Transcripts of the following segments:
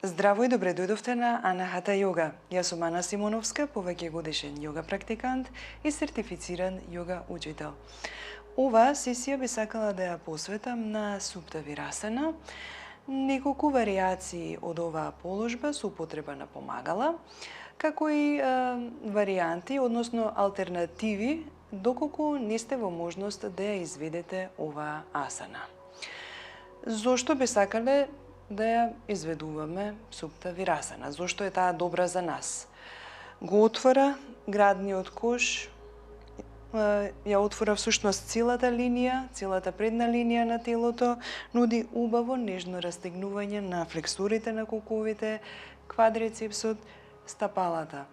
Здраво и добре дојдовте на Анахата Йога. Јас сум Ана Симоновска, повеќегодишен јога практикант и сертифициран јога учител. Оваа сесија би сакала да ја посветам на Супта Вирасана, неколку варијации од оваа положба со употреба на помагала, како и варијанти, односно алтернативи, доколку не сте во можност да ја изведете оваа асана. Зошто би сакале да ја изведуваме Супта Вирасана? Зошто е таа добра за нас? Го отвора градниот кош, ја отвора всушност целата линија, целата предна линија на телото, нуди убаво нежно растегнување на флексорите на коковите, квадрицепсот, стапалата.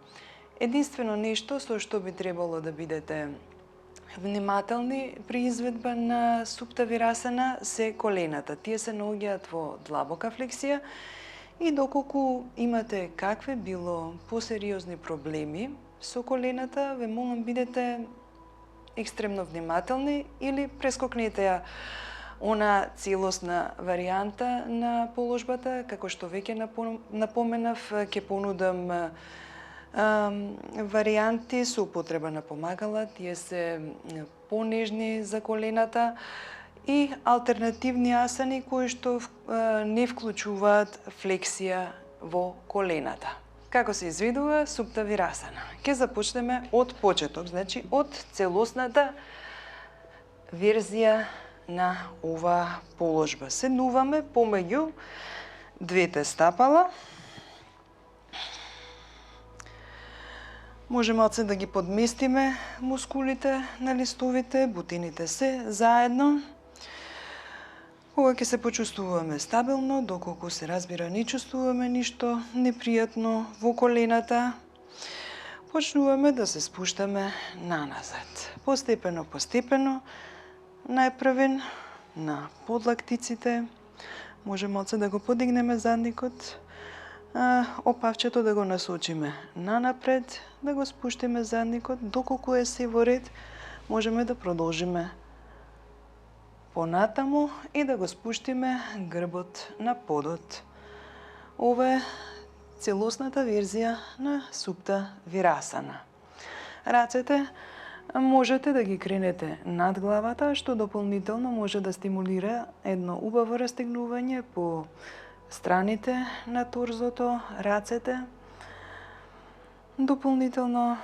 Единствено нешто со што би требало да бидете внимателни при изведба на Супта Вирасана се колената. Тие се наоѓаат во длабока флексија и доколку имате какве било посериозни проблеми со колената, ве молам бидете екстремно внимателни или прескокнете ја она целосна варијанта на положбата, како што веќе напоменав, ќе понудам варијанти со употреба на помагала, тие се понежни за колената и алтернативни асани кои што не вклучуваат флексија во колената. Како се изведува Супта Вирасана? Ќе започнеме од почеток, значи од целосната верзија на оваа положба. Седнуваме помеѓу двете стапала. Може малце да ги подместиме мускулите на листовите, бутините се заедно. Кога ќе се почувствуваме стабилно, доколку се разбира не чувствуваме ништо непријатно во колената, почнуваме да се спуштаме наназад. Постепено, најпрвен на подлактиците, може малце да го подигнеме задникот, опавчето да го насочиме нанапред, да го спуштиме задникот, доколку е се во ред, можеме да продолжиме понатаму и да го спуштиме грбот на подот. Ова е целосната верзија на Супта Вирасана. Рацете можете да ги кренете над главата, што дополнително може да стимулира едно убаво растегнување по страните на торзото, рацете, дополнително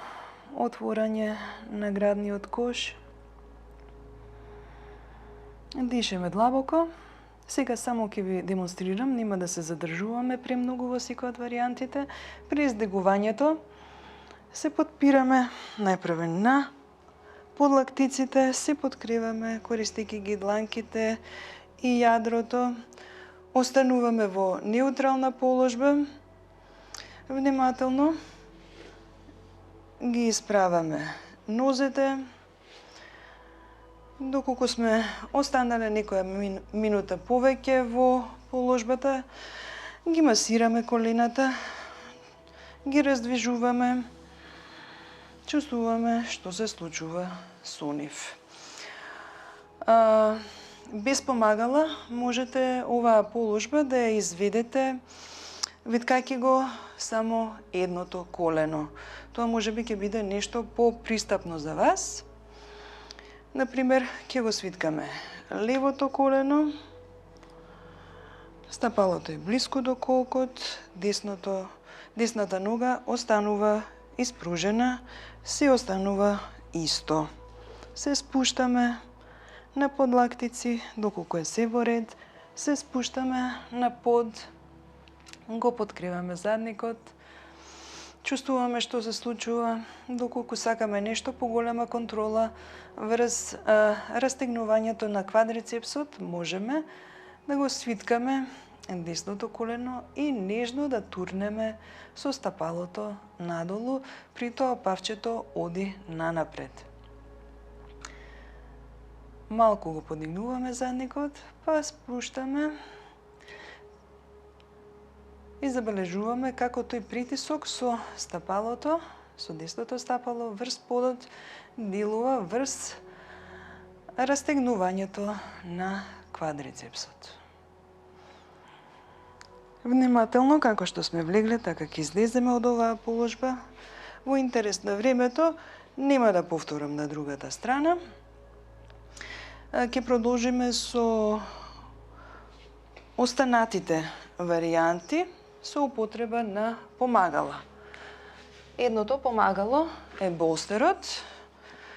отворање на градниот кош. Дишеме длабоко. Сега само ќе ви демонстрирам, нема да се задржуваме премногу во секој од варијантите. При издигувањето се подпираме најпрвен на подлактиците, се подкриваме користејќи ги дланките и јадрото. Остануваме во неутрална положба. Внимателно ги исправаме нозете. Доколку сме останале некоја минута повеќе во положбата, ги масираме колената, ги раздвижуваме, чувствуваме што се случува со нив. Без помагала можете оваа положба да ја изведете веткајќи го само едното колено. Тоа можеби ќе биде нешто попристапно за вас. Например, ќе го свиткаме левото колено, стапалото е блиску до колкот, десната нога останува испружена, се останува исто. Се спуштаме на подлактици, доколку е се во ред, се спуштаме на под, го подкриваме задникот, чувствуваме што се случува, доколку сакаме нешто поголема контрола врз растегнувањето на квадрицепсот, можеме да го свиткаме десното колено и нежно да турнеме со стапалото надолу, при тоа павчето оди нанапред. Малку го подигнуваме задникот, па спуштаме и забележуваме како тој притисок со стапалото, со десното стапало врз подот, делува врз растегнувањето на квадрицепсот. Внимателно, како што сме влегле, така ќе излеземе од оваа положба. Во интерес на времето, нема да повторам на другата страна. Ќе продолжиме со останатите варијанти со употреба на помагала. Едното помагало е болстерот.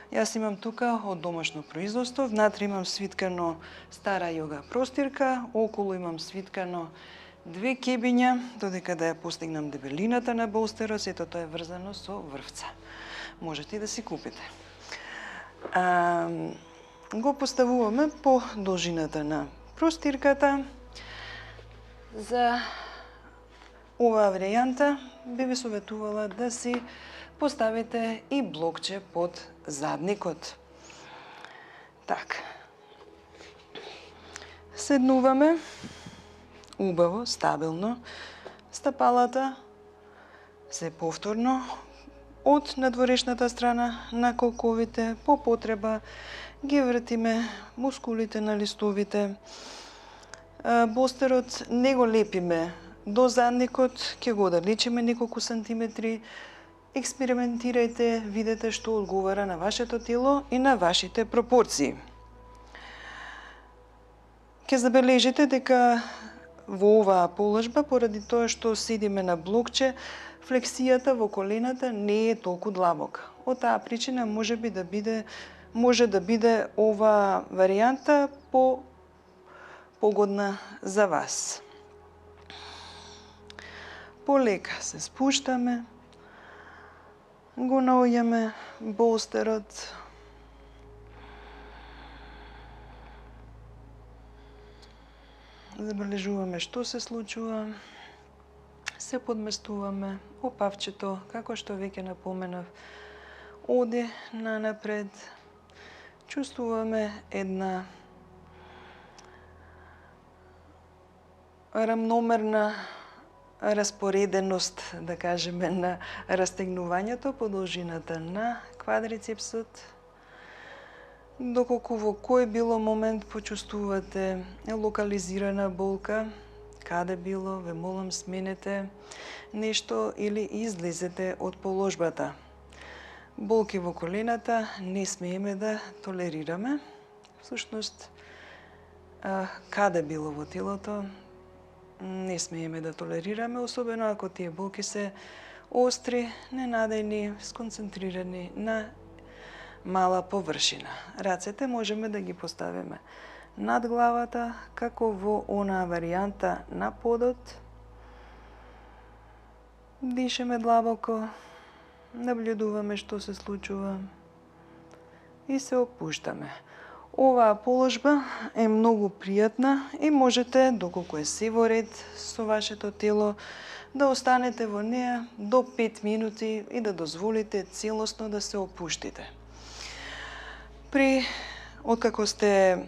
Јас имам тука од домашно производство. Внатре имам свиткано стара јога простирка, околу имам свиткано 2 кебиња, додека да ја постигнам дебелината на болстерот, сето тоа е врзано со врвца. Можете и да си купите. Го поставуваме по должината на простирката. За оваа варијанта би ви советувала да си поставите и блокче под задникот. Така. Седнуваме убаво, стабилно. Стапалата се повторно од надворешната страна на колковите, по потреба ги вртиме мускулите на листовите. Болстерот не го лепиме до задникот, ќе го одличиме неколку сантиметри. Експериментирајте, видете што одговара на вашето тело и на вашите пропорции. Ќе забележите дека во оваа положба, поради тоа што седиме на блокче, флексијата во колената не е толку длабока. Од таа причина може да биде оваа варијанта погодна за вас. Полека се спуштаме, го наоѓаме болстерот. Забележуваме што се случува. Се подместуваме. Опавчето, како што веќе напоменав, оди нанапред. Чувствуваме една рамномерна распореденост, да кажеме, на растегнувањето по должината на квадрицепсот. Доколку во кој било момент почувствувате локализирана болка, каде било, ве молам сменете нешто или излезете од положбата. Болки во колената не смееме да толерираме. Всушност, каде било во телото, не смееме да толерираме, особено ако тие болки се остри, ненадејни, сконцентрирани на мала површина. Рацете можеме да ги поставиме над главата, како во онаа варијанта на подот. Дишеме длабоко, наблюдуваме што се случува и се опуштаме. Оваа положба е многу пријатна и можете, доколку е се во ред со вашето тело, да останете во неа до 5 минути и да дозволите целосно да се опуштите. Откако сте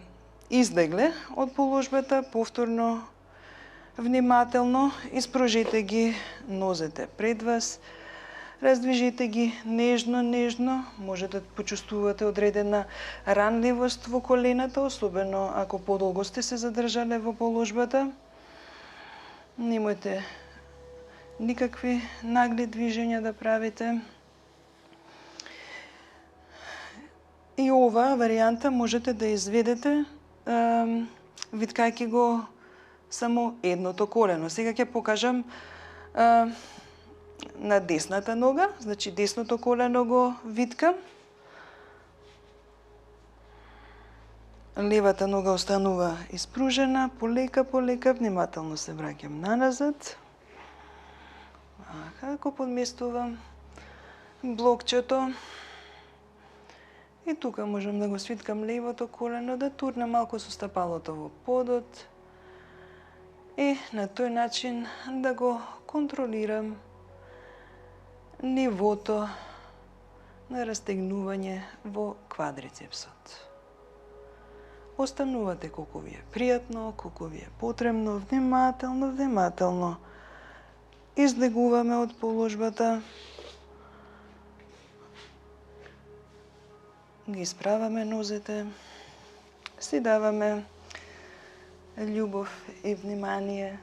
излегле од положбата, повторно, внимателно испружите ги нозете пред вас, раздвижите ги нежно, може да почувствувате одредена ранливост во колената, особено ако подолго сте се задржале во положбата. Немојте никакви нагли движења да правите. И оваа варијанта можете да изведете виткајќи го само едното колено. Сега ќе покажам на десната нога, значи десното колено го виткам. Левата нога останува испружена, полека, внимателно се враќам наназад. Како подместувам блокчето. И тука можам да го свиткам левото колено, да турнам малку со стапалото во подот и на тој начин да го контролирам нивото на растегнување во квадрицепсот. Останувате колку ви е пријатно, колку ви е потребно, внимателно. Излегуваме од положбата. Ги исправаме нозете, си даваме љубов и внимание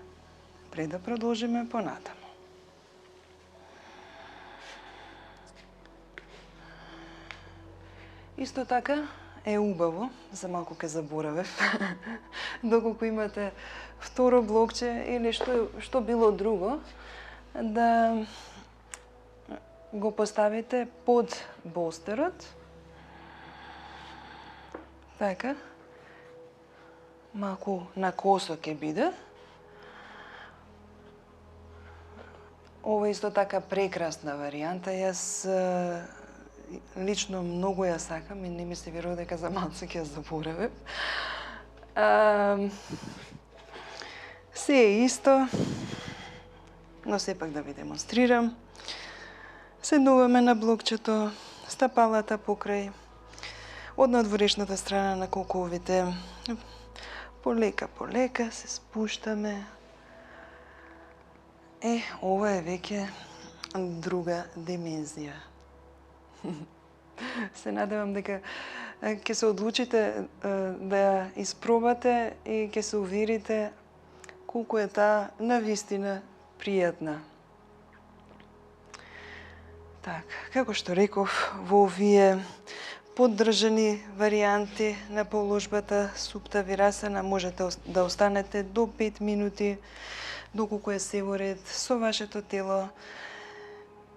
пред да продолжиме понатаму. Исто така е убаво, за малку ке заборавев, доколку имате второ блокче или што било друго, да го поставите под болстерот, така, малку на косо ќе биде. Ова исто така прекрасна варијанта. Јас лично многу ја сакам и не ми се верува дека за малце ќе ја заборавев. Се е исто, но сепак да ви демонстрирам. Седнуваме на блокчето, стапалата покрај, од надворешната страна на колковите. Полека се спуштаме. Ова е веќе друга димензија. Се надевам дека ќе се одлучите да ја испробате и ќе се уверите колку е таа навистина пријатна. Така, како што реков, во овие поддржани варијанти на положбата Супта Вирасана можете да останете до 5 минути, доколку е се во ред со вашето тело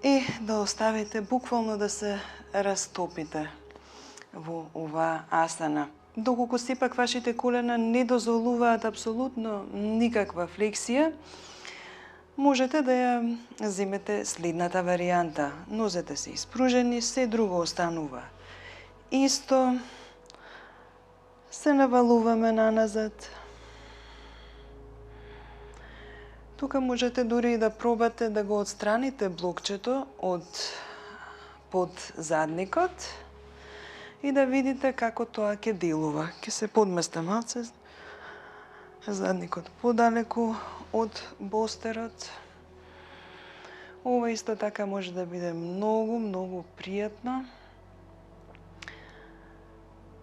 и да оставите буквално да се растопите во оваа асана. Доколку сепак вашите колена не дозволуваат апсолутно никаква флексија, можете да ја земете следната варијанта. Нозете се испружени, се друго останува исто. Се навалуваме наназад. Тука можете дури и да пробате да го отстраните блокчето под задникот и да видите како тоа ќе делува. Ќе се подместа малце задникот подалеку од болстерот. Ова исто така може да биде многу пријатно.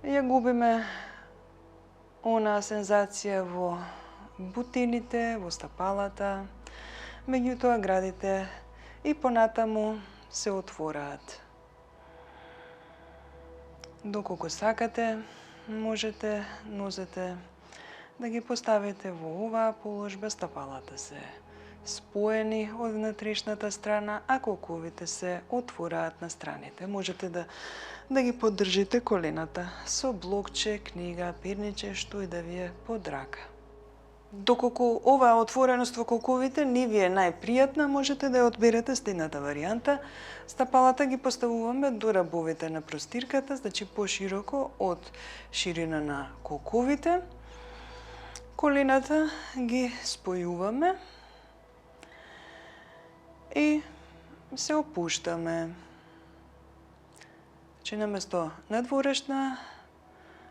Ја губиме онаа сензација во бутините, во стапалата, меѓутоа градите и понатаму се отвораат. Доколку сакате, можете нозете да ги поставите во оваа положба, стапалата се споени од внатрешната страна, а колковите се отвораат на страните. Можете да ги поддржите колената со блокче, книга, перниче, што и да ви е под рака. Доколку оваа отвореност во колковите не ви е најпријатна, можете да ја одберете следната варијанта. Стапалата ги поставуваме до рабовите на простирката, значи пошироко од ширина на колковите. Колената ги спојуваме и се опуштаме. Значи наместо надворешна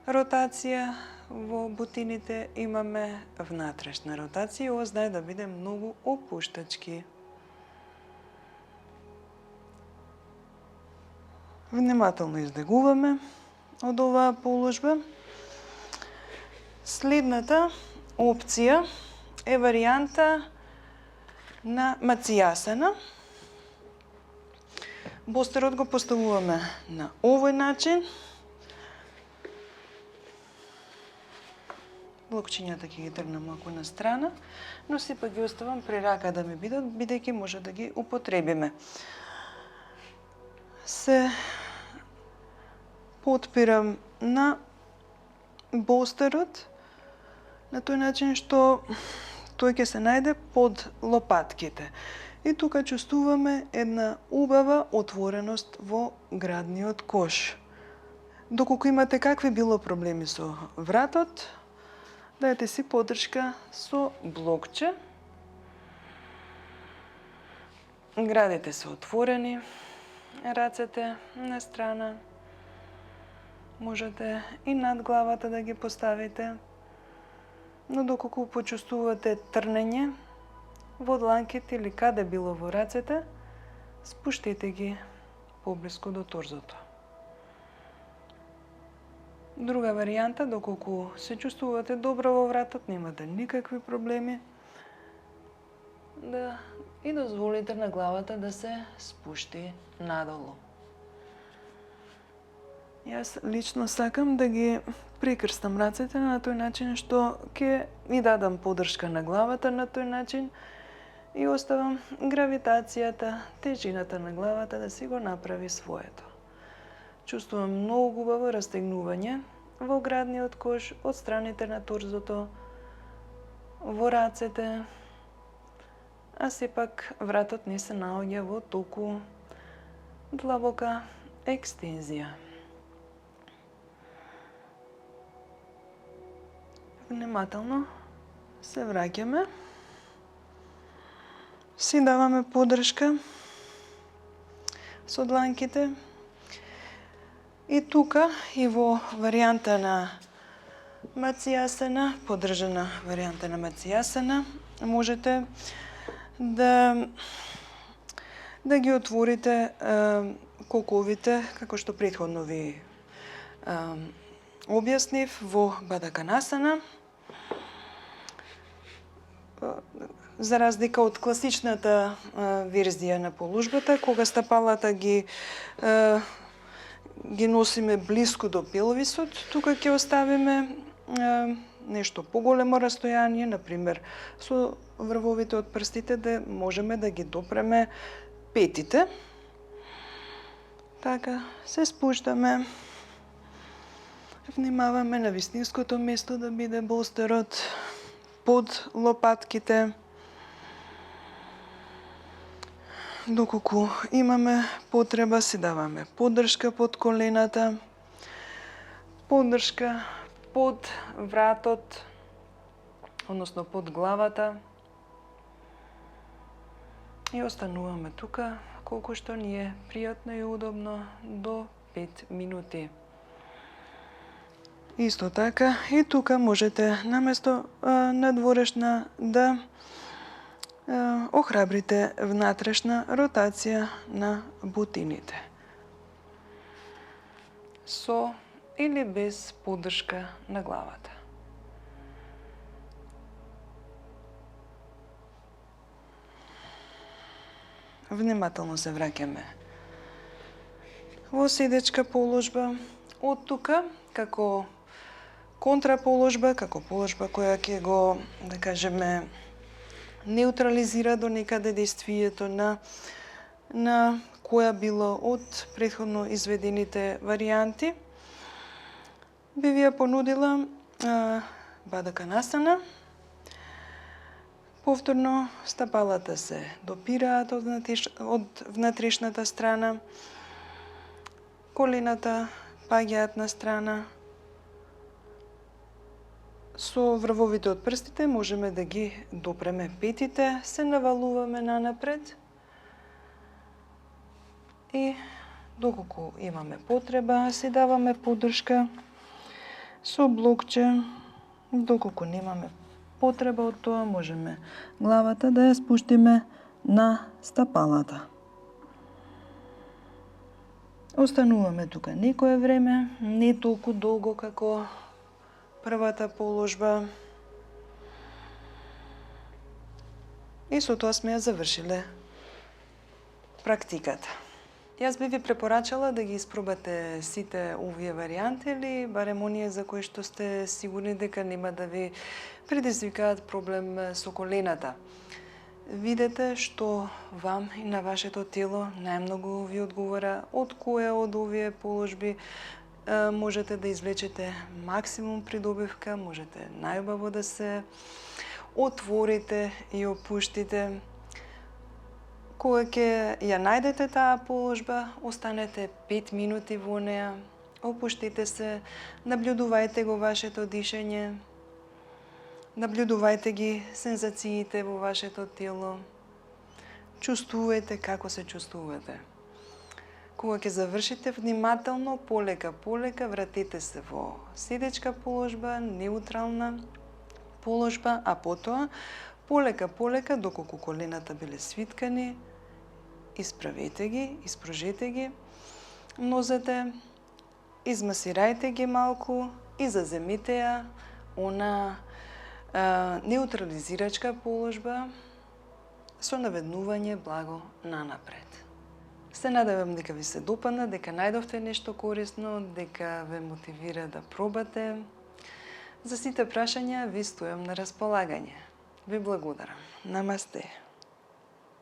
ротација во бутините имаме внатрешна ротација. Ова знае да биде многу опуштачки. Внимателно издегуваме од оваа положба. Следната опција е варијанта на Мацијасана. Болстерот го поставуваме на овој начин. Блокчињата ќе ги тргнам малку на страна, но сепак ги оставам при рака да ми бидат, бидејќи може да ги употребиме. Се потпирам на болстерот на тој начин што тој ќе се најде под лопатките. И тука чувствуваме една убава отвореност во градниот кош. Доколку имате какви било проблеми со вратот, дајте си поддршка со блокче. Градите се отворени, рацете на страна. Можете и над главата да ги поставите. Но доколку почувствувате трнење во дланките или каде било во рацете, спуштете ги поблиску до торзото. Друга варијанта, доколку се чувствувате добро во вратот, немате никакви проблеми, и дозволите на главата да се спушти надолу. Јас лично сакам да ги прикрстам рацете на тој начин што ќе ми дадам поддршка на главата на тој начин и оставам гравитацијата, тежината на главата да си го направи своето. Чувствувам многу убаво растегнување во градниот кош, од страните на торзото, во рацете, а сепак вратот не се наоѓа во толку длабока екстензија. Внимателно се враќаме, си даваме поддршка со дланките и тука и во варијанта на Мацјасана, поддржана варијанта на Мацјасана, можете да ги отворите коковите, како што претходно ви објаснив, во Бадаканасана. За разлика од класичната верзија на положбата, кога стапалата ги носиме блиску до пелвисот, тука ќе оставиме нешто поголемо растојание, например со врвовите од прстите да можеме да ги допреме петите. Така, се спуштаме. Внимаваме на вистинското место да биде болстерот под лопатките. Доколку имаме потреба, си даваме поддршка под колената, поддршка под вратот, односно под главата. И остануваме тука колку што ни е пријатно и удобно до 5 минути. Исто така и тука можете наместо надворешна да охрабрите внатрешна ротација на бутините. Со или без поддршка на главата. Внимателно се враќаме во седечка положба. Од тука, како контраположба, како положба која ќе го, да кажеме, неутрализира до некаде действието на која било од претходно изведените варијанти, би ви ја понудила Бадаканасана. Повторно стапалата се допираат од внатрешната страна, колената паѓаат на страна. Со врвовите од прстите можеме да ги допреме петите, се навалуваме нанапред и доколку имаме потреба, си даваме поддршка со блокче. Доколку немаме потреба од тоа, можеме главата да ја спуштиме на стапалата. Остануваме тука некое време, не толку долго како првата положба. И со тоа сме ја завршиле практиката. Јас би ви препорачала да ги испробате сите овие варијанти или барем оние за кои што сте сигурни дека нема да ви предизвикаат проблем со колената. Видете што вам и на вашето тело најмногу ви одговара, од која од овие положби можете да извлечете максимум придобивка, можете најубаво да се отворите и опуштите. Кога ќе ја најдете таа положба, останете 5 минути во неа, опуштите се, наблюдувајте го вашето дишење, наблюдувајте ги сензациите во вашето тело, чувствувајте како се чувствувате. Кога ќе завршите, внимателно, полека вратете се во седечка положба, неутрална положба, а потоа полека, доколку колената биле свиткани, исправете ги, испружете ги, нозете, измасирајте ги малку и заземите ја она неутрализирачка положба со наведнување благо нанапред. Се надевам дека ви се допадна, дека најдовте нешто корисно, дека ве мотивира да пробате. За сите прашања ви стојам на располагање. Ви благодарам. Намасте.